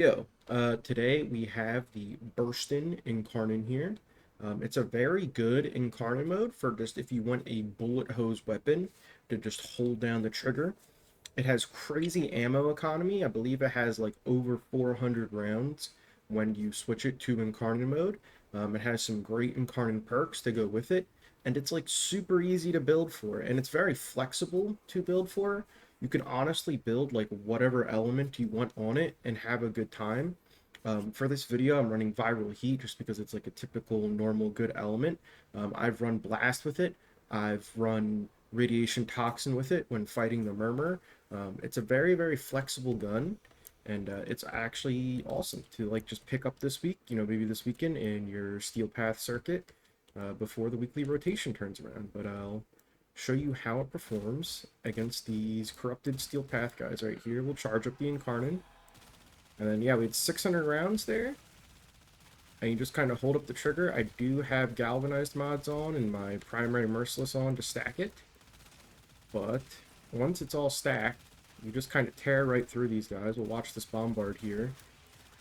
Today we have the Burston Incarnon here. It's a very good Incarnon mode for just if you want a bullet hose weapon to just hold down the trigger. It has crazy ammo economy. I believe it has like over 400 rounds when you switch it to Incarnon mode. It has some great Incarnon perks to go with it, and it's like super easy to build for, and it's very flexible to build for. You can honestly build like whatever element you want on it and have a good time. For this video, I'm running Viral Heat just because it's like a typical normal good element. I've run Blast with it. I've run Radiation Toxin with it when fighting the Murmur. It's a very flexible gun, and it's actually awesome to like just pick up this week, maybe this weekend in your Steel Path circuit before the weekly rotation turns around. But I'll show you how it performs against these corrupted Steel Path guys right here. We'll charge up the Incarnon. And then, yeah, we had 600 rounds there. And you just kind of hold up the trigger. I do have galvanized mods on and my primary merciless on to stack it. But once it's all stacked, you just kind of tear right through these guys. We'll watch this bombard here.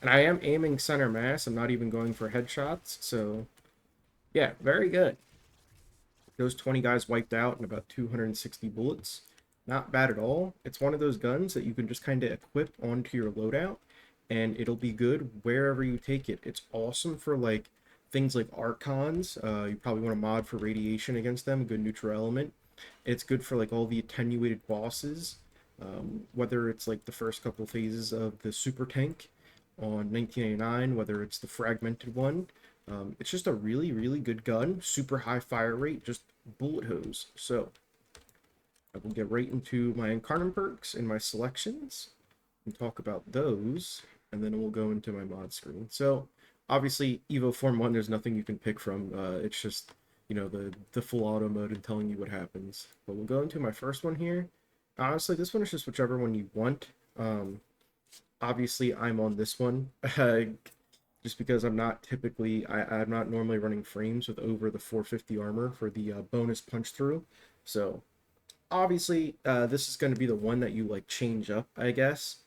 And I am aiming center mass. I'm not even going for headshots. So, yeah, very good. Those 20 guys wiped out in about 260 bullets. Not bad at all. It's one of those guns that you can just kind of equip onto your loadout, and it'll be good wherever you take it. It's awesome for like things like Archons. You probably want to mod for radiation against them, good neutral element. It's good for like all the attenuated bosses, whether it's like the first couple phases of the super tank on 1989, whether it's the fragmented one. It's just a really good gun, super high fire rate, just bullet hose. So I will get right into my Incarnon perks and my selections and talk about those, and then we'll go into my mod screen. So obviously Evo Form 1, there's nothing you can pick from. It's just, the full auto mode and telling you what happens. But we'll go into my first one here. Honestly, this one is just whichever one you want. Obviously I'm on this one. Just because I'm not typically, I'm not normally running frames with over the 450 armor for the bonus punch through. So obviously this is going to be the one that you like change up, I guess.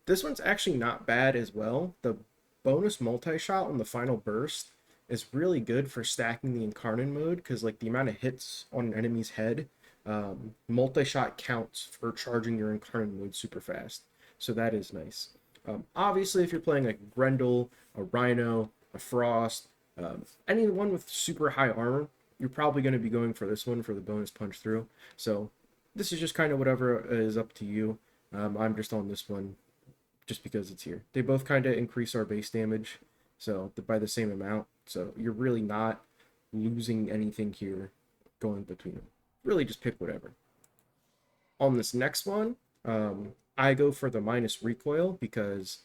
This one's actually not bad as well. The bonus multi-shot on the final burst is really good for stacking the Incarnon mode, because like the amount of hits on an enemy's head, multi-shot counts for charging your Incarnon mode super fast. So that is nice. Obviously, if you're playing like Grendel, a Rhino, a Frost, anyone with super high armor, you're probably going to be going for this one for the bonus punch through. So this is just kind of whatever is up to you. I'm just on this one just because it's here. They both kind of increase our base damage, so by the same amount. So you're really not losing anything here going between them. Really just pick whatever. On this next one, I go for the minus recoil because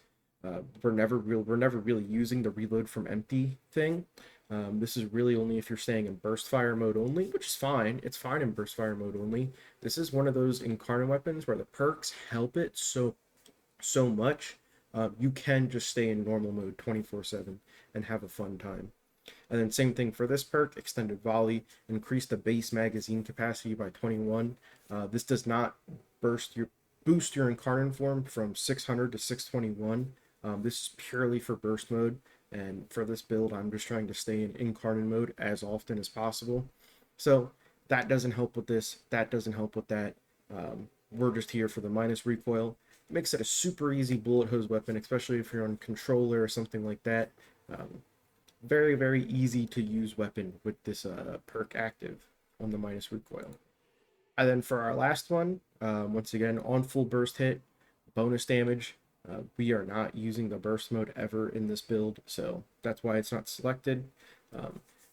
we're never really using the reload from empty thing. This is really only if you're staying in burst fire mode only, which is fine. It's fine in burst fire mode only. This is one of those Incarnon weapons where the perks help it so much. You can just stay in normal mode 24/7 and have a fun time. And then same thing for this perk, extended volley, increase the base magazine capacity by 21. This does not boost your Incarnon form from 600 to 621. This is purely for burst mode, and for this build I'm just trying to stay in Incarnon mode as often as possible. So that doesn't help with this, that doesn't help with that. We're just here for the minus recoil. It makes it a super easy bullet hose weapon, especially if you're on controller or something like that. Very easy to use weapon with this perk active on the minus recoil. And then for our last one, once again, on full burst hit, bonus damage. We are not using the burst mode ever in this build, so that's why it's not selected.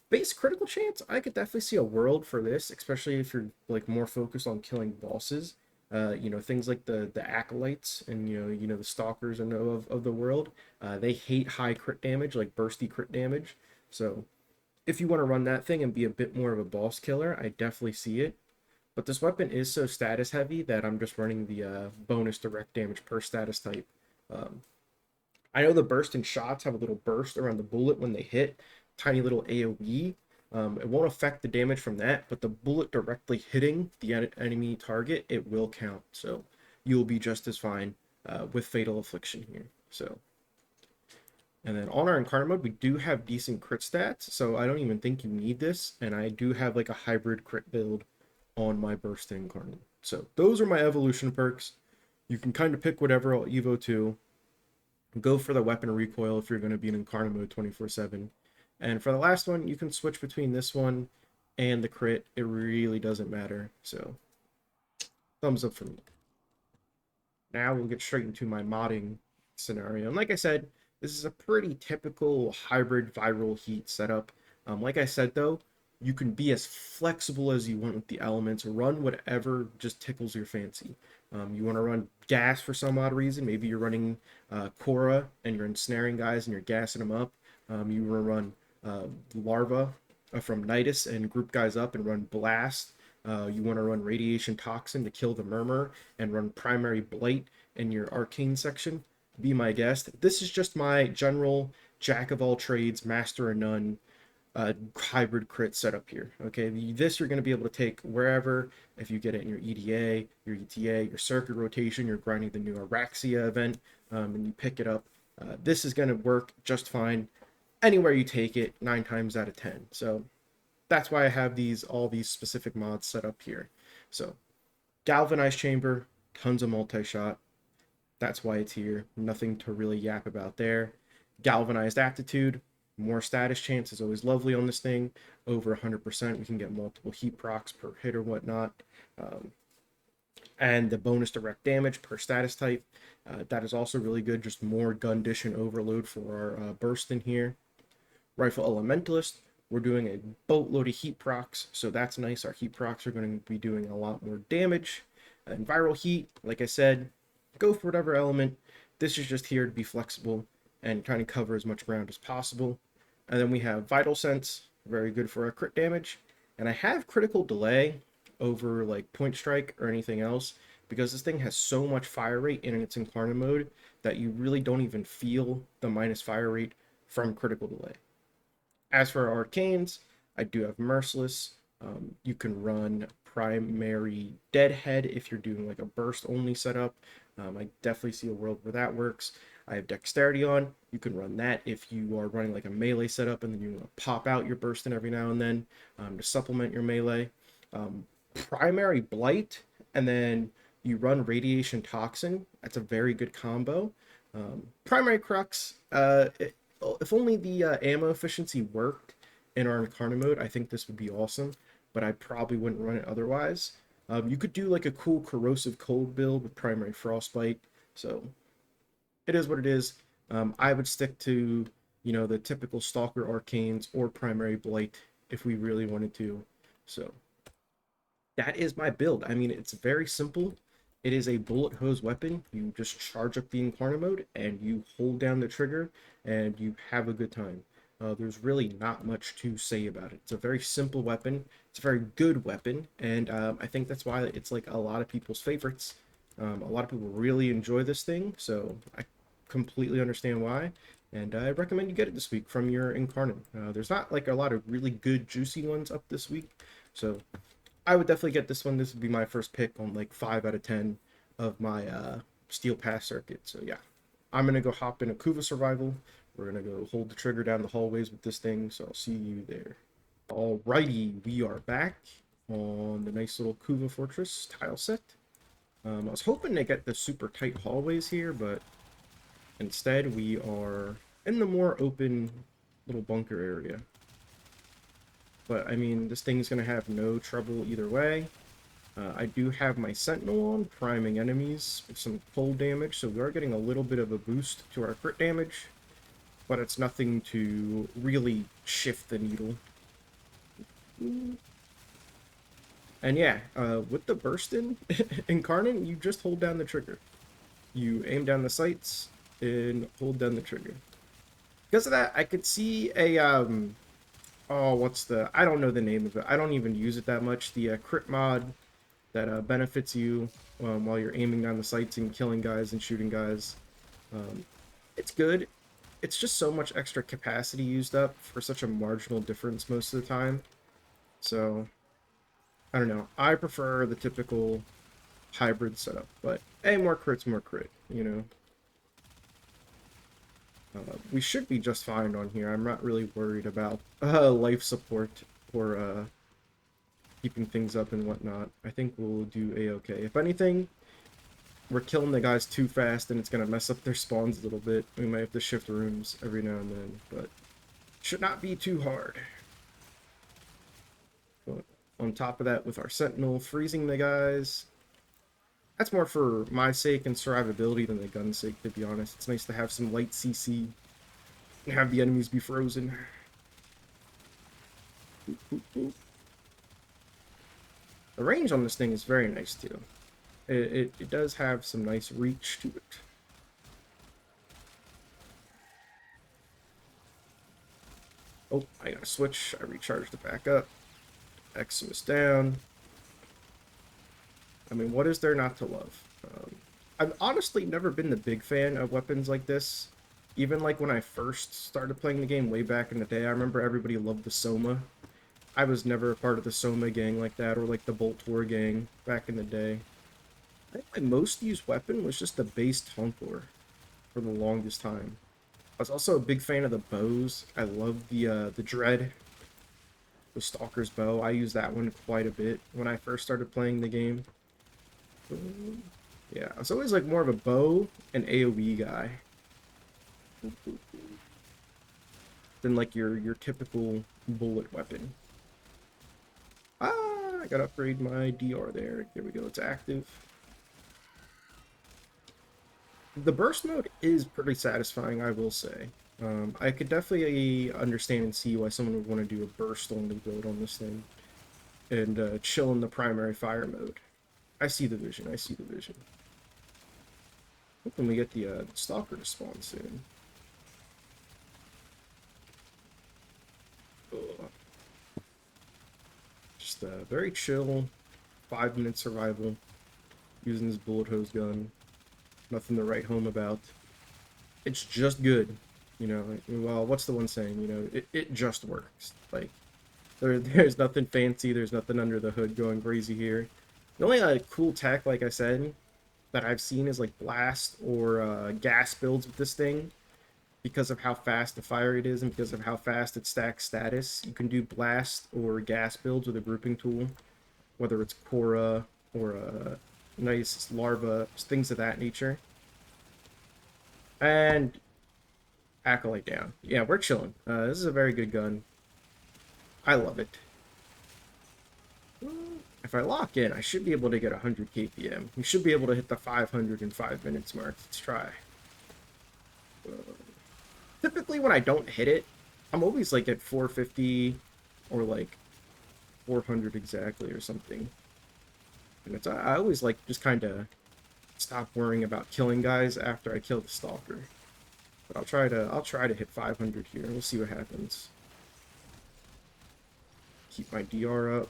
Base critical chance, I could definitely see a world for this, especially if you're like more focused on killing bosses. Things like the acolytes and the stalkers and of the world. They hate high crit damage, like bursty crit damage. So if you want to run that thing and be a bit more of a boss killer, I definitely see it. But this weapon is so status heavy that I'm just running the bonus direct damage per status type. I know the burst and shots have a little burst around the bullet when they hit, tiny little AoE. It won't affect the damage from that, but the bullet directly hitting the enemy target, it will count. So you'll be just as fine with Fatal Affliction here. So And then on our Incarnate mode, we do have decent crit stats, so I don't even think you need this. And I do have like a hybrid crit build on my Burston Incarnon. So those are my evolution perks. You can kind of pick whatever Evo 2. Go for the weapon recoil if you're going to be in Incarnate mode 24/7. And for the last one, you can switch between this one and the crit. It really doesn't matter. So thumbs up for me. Now we'll get straight into my modding scenario. And like I said, this is a pretty typical hybrid viral heat setup. Like I said though, you can be as flexible as you want with the elements, run whatever just tickles your fancy. You want to run gas for some odd reason, maybe you're running Cora and you're ensnaring guys and you're gassing them up. You want to run Larva from Nidus and group guys up and run Blast. You want to run Radiation Toxin to kill the Murmur and run Primary Blight in your Arcane section. Be my guest. This is just my general jack of all trades, master of none hybrid crit setup here. Okay, this you're going to be able to take wherever. If you get it in your EDA, your ETA, your circuit rotation, you're grinding the new Araxia event, and you pick it up. This is going to work just fine anywhere you take it, 9 times out of 10. So that's why I have all these specific mods set up here. So galvanized chamber, tons of multi-shot. That's why it's here. Nothing to really yap about there. Galvanized aptitude, more status chance is always lovely on this thing. Over 100%, we can get multiple heat procs per hit or whatnot. And the bonus direct damage per status type, that is also really good. Just more gun dish and overload for our Burston here. Rifle Elementalist, we're doing a boatload of heat procs, so that's nice. Our heat procs are going to be doing a lot more damage. And viral heat, like I said, go for whatever element. This is just here to be flexible and trying to cover as much ground as possible. And then we have Vital Sense, very good for our crit damage. And I have critical delay over like Point Strike or anything else because this thing has so much fire rate in its Incarnate mode that you really don't even feel the minus fire rate from critical delay. As for Arcanes, I do have Merciless. You can run Primary Deadhead if you're doing like a burst only setup. I definitely see a world where that works. I have Dexterity on. You can run that if you are running like a melee setup and then you want to pop out your Burston every now and then to supplement your melee. Primary Blight, and then you run Radiation Toxin. That's a very good combo. Primary Crux, if only the ammo efficiency worked in our Incarnate mode, I think this would be awesome, but I probably wouldn't run it otherwise. You could do like a cool Corrosive Cold build with Primary Frostbite, so it is what it is. I would stick to, the typical Stalker Arcanes or Primary Blight if we really wanted to. So that is my build. I mean, it's very simple. It is a bullet hose weapon. You just charge up the Incarnate mode and you hold down the trigger and you have a good time. There's really not much to say about it. It's a very simple weapon. It's a very good weapon, and I think that's why it's like a lot of people's favorites. A lot of people really enjoy this thing, so I completely understand why. And I recommend you get it this week from your Incarnate. There's not like a lot of really good juicy ones up this week, so I would definitely get this one. This would be my first pick on like 5 out of 10 of my Steel Pass circuit. So yeah, I'm gonna go hop in a Kuva Survival. We're gonna go hold the trigger down the hallways with this thing, so I'll see you there. Alrighty, we are back on the nice little Kuva Fortress tile set. I was hoping to get the super tight hallways here, but instead we are in the more open little bunker area. But I mean, this thing's gonna have no trouble either way. I do have my Sentinel on, priming enemies with some cold damage, so we are getting a little bit of a boost to our crit damage, but it's nothing to really shift the needle. And yeah, with the Burston Incarnon, you just hold down the trigger. You aim down the sights and hold down the trigger. Because of that, I could see a, I don't know the name of it. I don't even use it that much. The crit mod that benefits you while you're aiming down the sights and killing guys and shooting guys. It's good. It's just so much extra capacity used up for such a marginal difference most of the time. So, I don't know. I prefer the typical hybrid setup, but hey, more crit's more crit, We should be just fine on here. I'm not really worried about life support or keeping things up and whatnot. I think we'll do a-okay. If anything, we're killing the guys too fast and it's going to mess up their spawns a little bit. We might have to shift rooms every now and then, but should not be too hard. But on top of that, with our sentinel freezing the guys, that's more for my sake and survivability than the gun's sake, to be honest. It's nice to have some light CC and have the enemies be frozen. Boop, boop, boop. The range on this thing is very nice too. It does have some nice reach to it. Oh, I gotta switch. I recharged it back up. Eximus down. I mean, what is there not to love? I've honestly never been the big fan of weapons like this. Even like when I first started playing the game way back in the day, I remember everybody loved the Soma. I was never a part of the Soma gang like that, or like the Bolt War gang back in the day. I think my most used weapon was just the base Tontor for the longest time. I was also a big fan of the bows. I love the Dread, the Stalker's bow. I used that one quite a bit when I first started playing the game. Yeah, I was always like more of a bow and AoE guy than like your typical bullet weapon. Ah, I gotta upgrade my DR there. There we go, it's active. The burst mode is pretty satisfying, I will say. I could definitely understand and see why someone would want to do a burst only build on this thing and chill in the primary fire mode. I see the vision, I see the vision. Hoping we get the stalker to spawn soon. Ugh. Just a very chill 5-minute survival using this bullet hose gun. Nothing to write home about. It's just good. You know, well, what's the one saying? You know, it just works. Like, there's nothing fancy, there's nothing under the hood going crazy here. The only cool tech, like I said, that I've seen is like blast or gas builds with this thing. Because of how fast the fire rate is and because of how fast it stacks status, you can do blast or gas builds with a grouping tool. Whether it's Cora or a nice larva, things of that nature. And Acolyte down. Yeah, we're chilling. This is a very good gun. I love it. If I lock in, I should be able to get 100 KPM. We should be able to hit the 500 in 5 minutes mark. Let's try. Typically, when I don't hit it, I'm always like at 450 or like 400 exactly or something. And it's I always like just kind of stop worrying about killing guys after I kill the stalker. But I'll try to hit 500 here. We'll see what happens. Keep my DR up.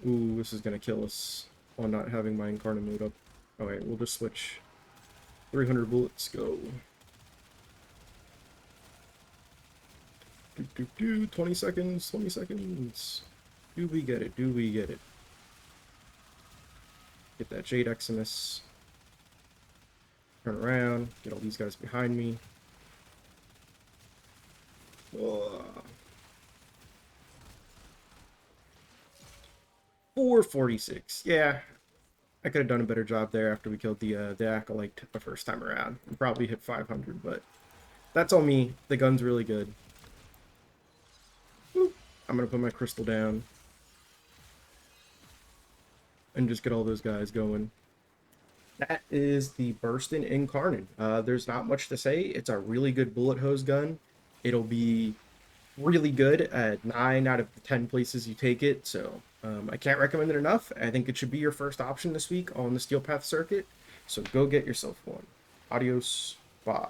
Ooh, this is gonna kill us on not having my Incarnon mode up. Alright, we'll just switch. 300 bullets, go. 20 seconds, 20 seconds. Do we get it? Do we get it? Get that Jade Eximus. Turn around, get all these guys behind me. Oh. 446. Yeah, I could have done a better job there after we killed the Acolyte the first time around. We probably hit 500, but that's on me. The gun's really good. Boop. I'm going to put my crystal down. And just get all those guys going. That is the Burston Incarnon. There's not much to say. It's a really good bullet hose gun. It'll be really good at 9 out of the 10 places you take it, so I can't recommend it enough. I think it should be your first option this week on the Steel Path circuit, so go get yourself one. Adios. Bye.